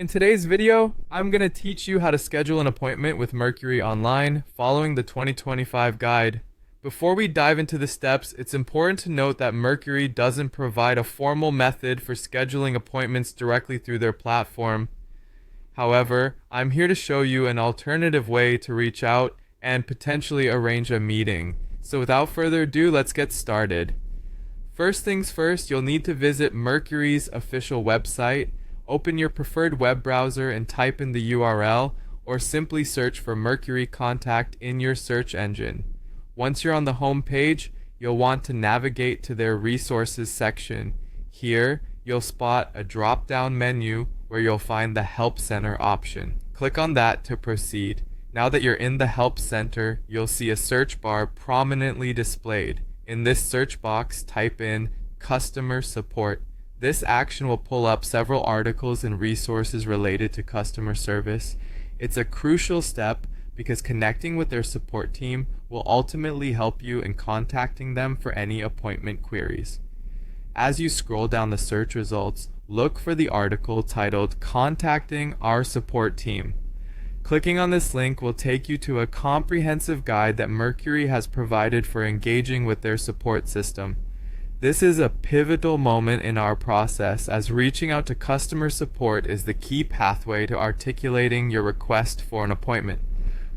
In today's video, I'm going to teach you how to schedule an appointment with Mercury online following the 2025 guide. Before we dive into the steps, it's important to note that Mercury doesn't provide a formal method for scheduling appointments directly through their platform. However, I'm here to show you an alternative way to reach out and potentially arrange a meeting. So without further ado, let's get started. First things first, you'll need to visit Mercury's official website. Open your preferred web browser and type in the URL, or simply search for Mercury Contact in your search engine. Once you're on the home page, you'll want to navigate to their resources section. Here, you'll spot a drop-down menu where you'll find the Help Center option. Click on that to proceed. Now that you're in the Help Center, you'll see a search bar prominently displayed. In this search box, type in Customer Support. This action will pull up several articles and resources related to customer service. It's a crucial step because connecting with their support team will ultimately help you in contacting them for any appointment queries. As you scroll down the search results, look for the article titled Contacting Our Support Team. Clicking on this link will take you to a comprehensive guide that Mercury has provided for engaging with their support system. This is a pivotal moment in our process, as reaching out to customer support is the key pathway to articulating your request for an appointment.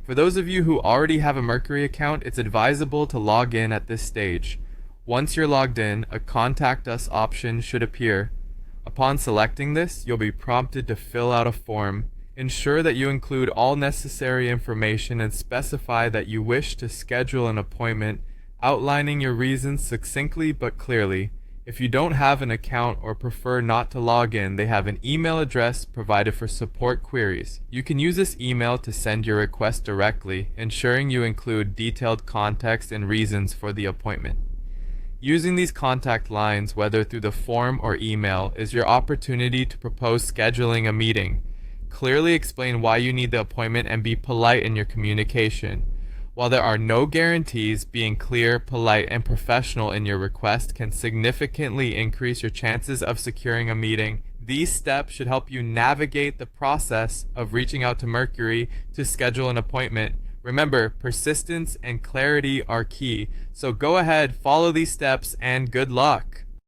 For those of you who already have a Mercury account, it's advisable to log in at this stage. Once you're logged in, a Contact Us option should appear. Upon selecting this, you'll be prompted to fill out a form. Ensure that you include all necessary information and specify that you wish to schedule an appointment, outlining your reasons succinctly but clearly. If you don't have an account or prefer not to log in, they have an email address provided for support queries. You can use this email to send your request directly, ensuring you include detailed context and reasons for the appointment. Using these contact lines, whether through the form or email, is your opportunity to propose scheduling a meeting. Clearly explain why you need the appointment and be polite in your communication. While there are no guarantees, being clear, polite, and professional in your request can significantly increase your chances of securing a meeting. These steps should help you navigate the process of reaching out to Mercury to schedule an appointment. Remember, persistence and clarity are key. So go ahead, follow these steps, and good luck.